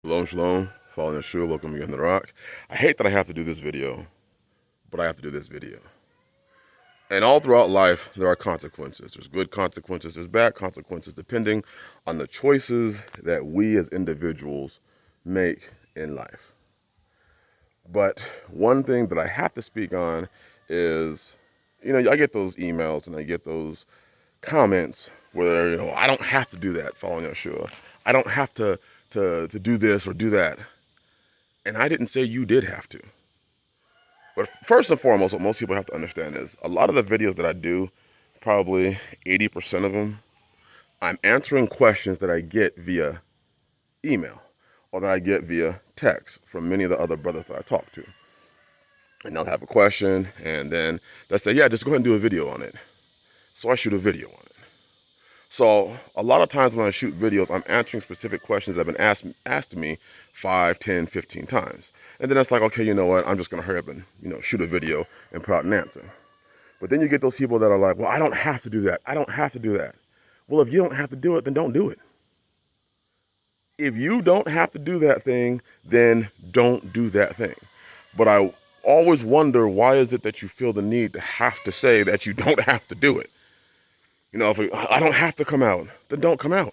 Shalom, shalom. Following Yeshua, welcome again to the Rock. I hate that I have to do this video, but I have to do this video. And all throughout life, there are consequences. There's good consequences, there's bad consequences, depending on the choices that we as individuals make in life. But one thing that I have to speak on is, I get those emails and I get those comments where, I don't have to do that following Yeshua. I don't have to do this or do that. And I didn't say you did have to. But first and foremost, what most people have to understand is a lot of the videos that I do, probably 80% of them, I'm answering questions that I get via email or that I get via text from many of the other brothers that I talk to. And they'll have a question and then they'll say, yeah, just go ahead and do a video on it. So I shoot a video on it. So a lot of times when I shoot videos, I'm answering specific questions that have been asked to me 5, 10, 15 times. And then it's like, okay, you know what? I'm just going to hurry up and, shoot a video and put out an answer. But then you get those people that are like, well, I don't have to do that. I don't have to do that. Well, if you don't have to do it, then don't do it. If you don't have to do that thing, then don't do that thing. But I always wonder, why is it that you feel the need to have to say that you don't have to do it? If I don't have to come out, then don't come out.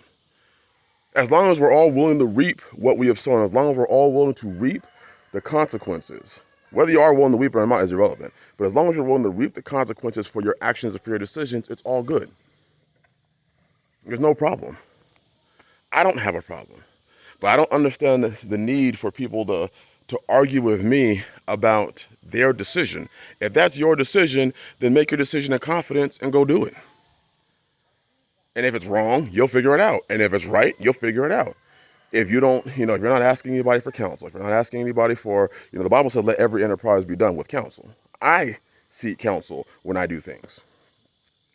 As long as we're all willing to reap what we have sown, as long as we're all willing to reap the consequences, whether you are willing to reap or not is irrelevant. But as long as you're willing to reap the consequences for your actions and for your decisions, it's all good. There's no problem. I don't have a problem. But I don't understand the need for people to argue with me about their decision. If that's your decision, then make your decision in confidence and go do it. And if it's wrong, you'll figure it out. And if it's right, you'll figure it out. If you don't, if you're not asking anybody for counsel, if you're not asking anybody for, the Bible says, let every enterprise be done with counsel. I seek counsel when I do things.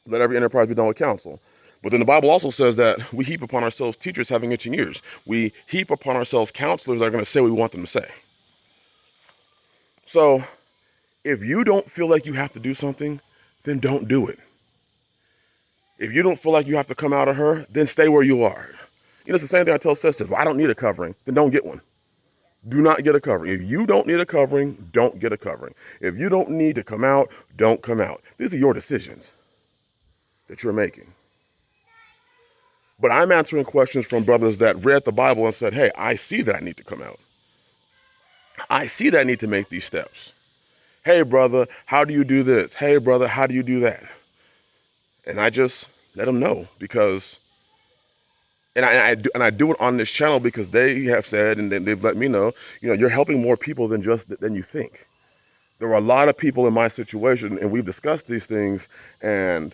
Let every enterprise be done with counsel. But then the Bible also says that we heap upon ourselves teachers having itching ears. We heap upon ourselves counselors that are going to say what we want them to say. So if you don't feel like you have to do something, then don't do it. If you don't feel like you have to come out of her, then stay where you are. It's the same thing I tell sisters. Well, I don't need a covering, then don't get one. Do not get a covering. If you don't need a covering, don't get a covering. If you don't need to come out, don't come out. These are your decisions that you're making. But I'm answering questions from brothers that read the Bible and said, hey, I see that I need to come out. I see that I need to make these steps. Hey, brother, how do you do this? Hey, brother, how do you do that? And I just let them know because, and I do it on this channel because they have said, and they've let me know, you're helping more people than you think. There are a lot of people in my situation, and we've discussed these things, and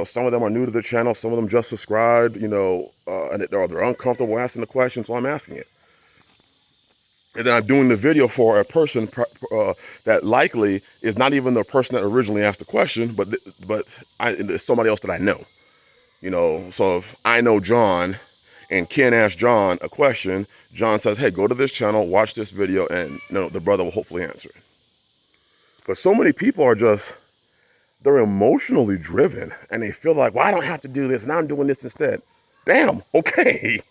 some of them are new to the channel, some of them just subscribed, and they're uncomfortable asking the question, so I'm asking it. And then I'm doing the video for a person that likely is not even the person that originally asked the question, but it's somebody else that I know. So if I know John and Ken asks John a question, John says, hey, go to this channel, watch this video, and the brother will hopefully answer it. But so many people are they're emotionally driven, and they feel like, well, I don't have to do this, and I'm doing this instead. Damn, okay.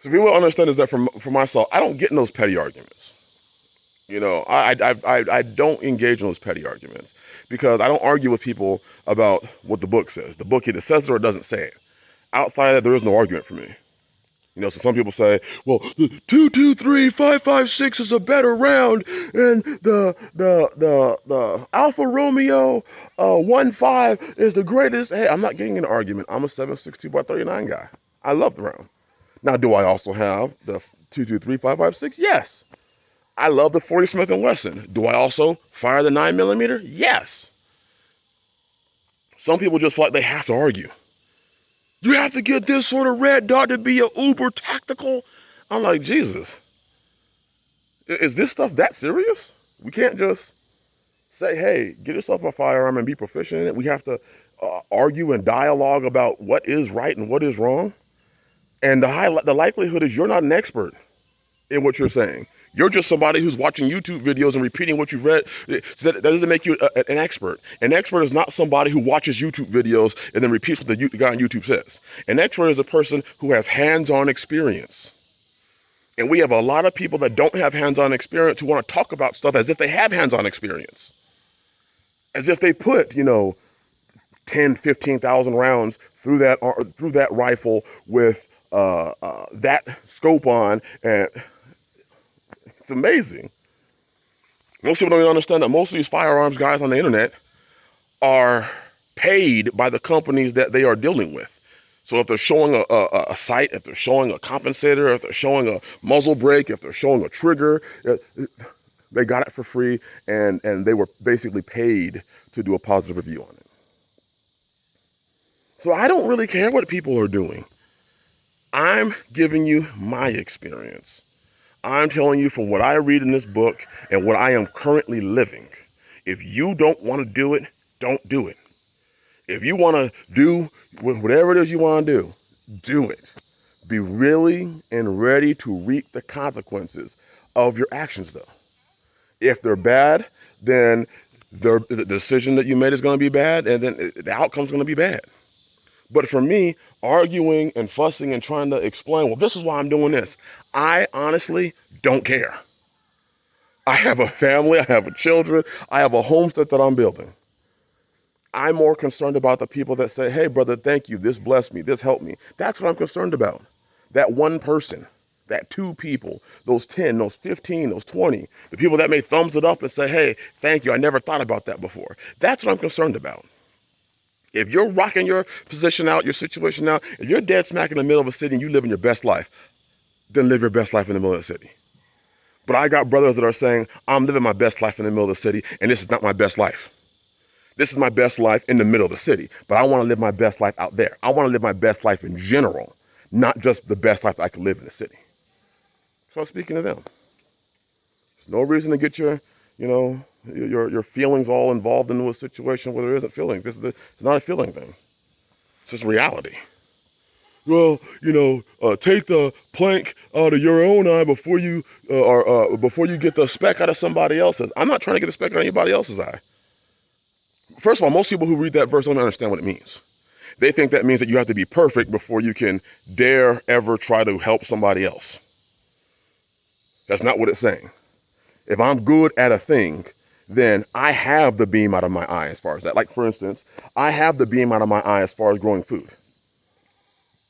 So people understand is that for myself, I don't get in those petty arguments. I don't engage in those petty arguments because I don't argue with people about what the book says. The book either says it or it doesn't say it. Outside of that, there is no argument for me. So some people say, well, the 223 556 is a better round, and the Alfa Romeo 15 is the greatest. Hey, I'm not getting in an argument. I'm a 7.62 by 39 guy. I love the round. Now, do I also have the 223 556? Yes. I love the 40 Smith & Wesson. Do I also fire the 9mm? Yes. Some people just feel like they have to argue. You have to get this sort of red dot to be a uber tactical. I'm like, Jesus. Is this stuff that serious? We can't just say, hey, get yourself a firearm and be proficient in it. We have to argue and dialogue about what is right and what is wrong. And the likelihood is you're not an expert in what you're saying. You're just somebody who's watching YouTube videos and repeating what you've read. So that doesn't make you an expert. An expert is not somebody who watches YouTube videos and then repeats what the guy on YouTube says. An expert is a person who has hands-on experience. And we have a lot of people that don't have hands-on experience who want to talk about stuff as if they have hands-on experience. As if they put, 10, 15,000 rounds through that rifle with that scope on, and it's amazing. Most people don't even understand that most of these firearms guys on the internet are paid by the companies that they are dealing with. So if they're showing a sight, if they're showing a compensator, if they're showing a muzzle brake, if they're showing a trigger, they got it for free, and they were basically paid to do a positive review on it. So I don't really care what people are doing. I'm giving you my experience. I'm telling you from what I read in this book and what I am currently living. If you don't want to do it, don't do it. If you want to do whatever it is you want to do it. Be willing and ready to reap the consequences of your actions, though. If they're bad, then the decision that you made is going to be bad, and then the outcome's going to be bad. But for me, arguing and fussing and trying to explain, well, this is why I'm doing this, I honestly don't care. I have a family, I have children, I have a homestead that I'm building. I'm more concerned about the people that say, hey, brother, thank you, this blessed me, this helped me. That's what I'm concerned about. That one person, that two people, those 10, those 15, those 20, the people that may thumbs it up and say, hey, thank you, I never thought about that before. That's what I'm concerned about. If you're rocking your position out, your situation out, if you're dead smack in the middle of a city and you live in your best life, then live your best life in the middle of the city. But I got brothers that are saying, I'm living my best life in the middle of the city, and this is not my best life. This is my best life in the middle of the city, but I want to live my best life out there. I want to live my best life in general, not just the best life I can live in the city. So I'm speaking to them. There's no reason to get your feelings all involved into a situation where there isn't feelings. It's not a feeling thing. It's just reality. Well, take the plank out of your own eye before you get the speck out of somebody else's. I'm not trying to get the speck out of anybody else's eye. First of all, most people who read that verse don't understand what it means. They think that means that you have to be perfect before you can dare ever try to help somebody else. That's not what it's saying. If I'm good at a thing, then I have the beam out of my eye as far as that. Like, for instance, I have the beam out of my eye as far as growing food.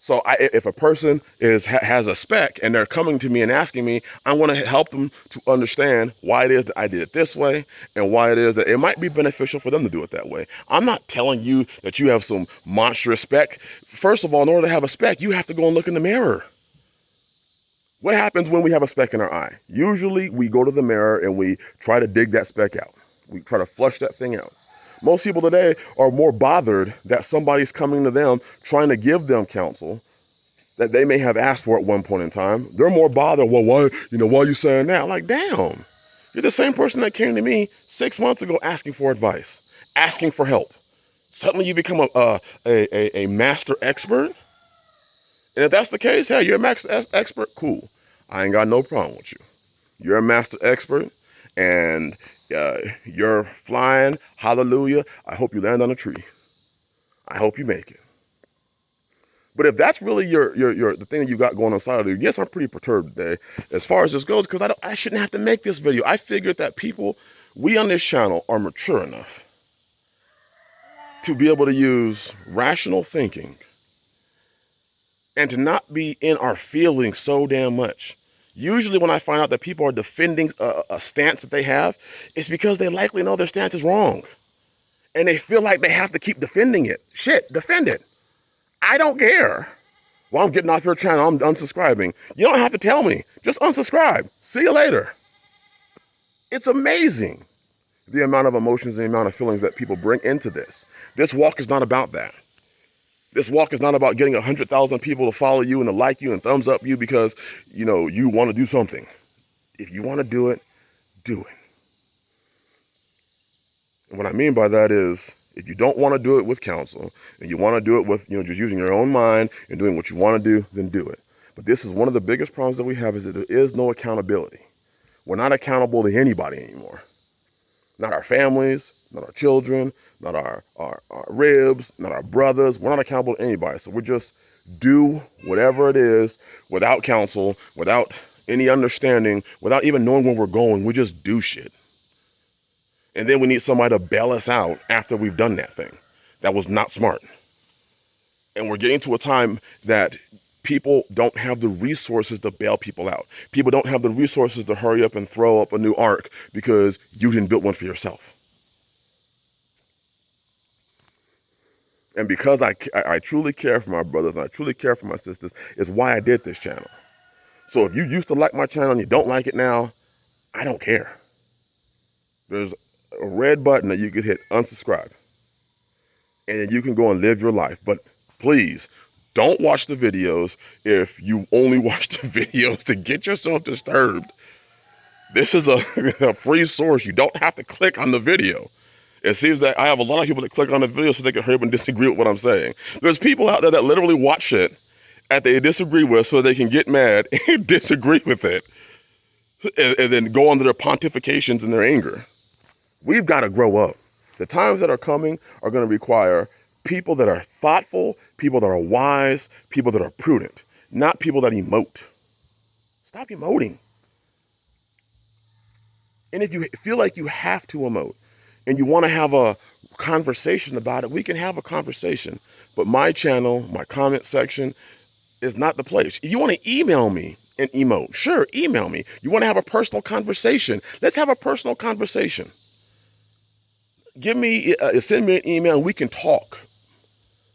So if a person has a speck and they're coming to me and asking me, I want to help them to understand why it is that I did it this way and why it is that it might be beneficial for them to do it that way. I'm not telling you that you have some monstrous speck. First of all, in order to have a speck, you have to go and look in the mirror. What happens when we have a speck in our eye? Usually we go to the mirror and we try to dig that speck out. We try to flush that thing out. Most people today are more bothered that somebody's coming to them trying to give them counsel that they may have asked for at one point in time. They're more bothered, well, why are you saying that? I'm like, damn, you're the same person that came to me 6 months ago asking for advice, asking for help. Suddenly you become a master expert? And if that's the case, hey, you're a master expert, cool. I ain't got no problem with you. You're a master expert, and you're flying, hallelujah. I hope you land on a tree. I hope you make it. But if that's really the thing that you got going on inside of you, yes, I'm pretty perturbed today as far as this goes, because I shouldn't have to make this video. I figured that we on this channel are mature enough to be able to use rational thinking and to not be in our feelings so damn much. Usually when I find out that people are defending a stance that they have, it's because they likely know their stance is wrong. And they feel like they have to keep defending it. Shit, defend it. I don't care. Well, I'm getting off your channel, I'm unsubscribing. You don't have to tell me. Just unsubscribe. See you later. It's amazing the amount of emotions and the amount of feelings that people bring into this. This walk is not about that. This walk is not about getting 100,000 people to follow you and to like you and thumbs up you because, you want to do something. If you want to do it, do it. And what I mean by that is, if you don't want to do it with counsel and you want to do it with, just using your own mind and doing what you want to do, then do it. But this is one of the biggest problems that we have is that there is no accountability. We're not accountable to anybody anymore. Not our families, not our children, not our ribs, not our brothers. We're not accountable to anybody. So we just do whatever it is without counsel, without any understanding, without even knowing where we're going. We just do shit. And then we need somebody to bail us out after we've done that thing. That was not smart. And we're getting to a time that people don't have the resources to bail people out. People don't have the resources to hurry up and throw up a new ark because you didn't build one for yourself. And because I truly care for my brothers and I truly care for my sisters is why I did this channel. So if you used to like my channel and you don't like it now, I don't care. There's a red button that you can hit unsubscribe. And then you can go and live your life. But please, don't watch the videos if you only watch the videos to get yourself disturbed. This is a free source. You don't have to click on the video. It seems that I have a lot of people that click on the video so they can hurry up and disagree with what I'm saying. There's people out there that literally watch shit that they disagree with so they can get mad and disagree with it. And then go under their pontifications and their anger. We've got to grow up. The times that are coming are going to require people that are thoughtful, people that are wise, people that are prudent, not people that emote. Stop emoting. And if you feel like you have to emote and you want to have a conversation about it, we can have a conversation. But my channel, my comment section is not the place. If you want to email me and emote, sure, email me. You want to have a personal conversation? Let's have a personal conversation. Send me an email and we can talk.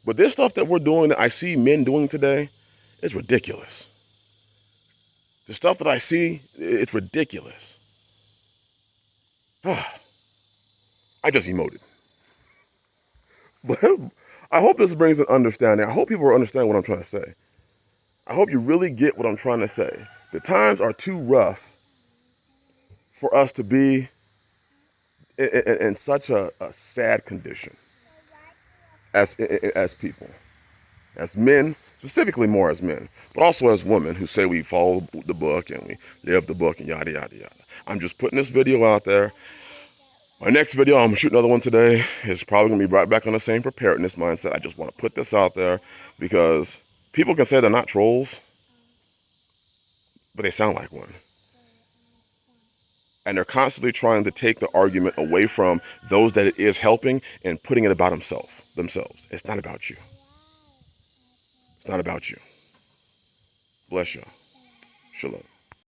But this stuff that we're doing, that I see men doing today, is ridiculous. The stuff that I see, it's ridiculous. I just emoted. But I hope this brings an understanding. I hope people understand what I'm trying to say. I hope you really get what I'm trying to say. The times are too rough for us to be in such a sad condition as people, as men, specifically more as men, but also as women who say we follow the book and we live the book and yada, yada, yada. I'm just putting this video out there. My next video, I'm gonna shoot another one today, is probably gonna be right back on the same preparedness mindset. I just want to put this out there because people can say they're not trolls, but they sound like one. And they're constantly trying to take the argument away from those that it is helping and putting it about themselves. It's not about you. It's not about you. Bless you. Shalom.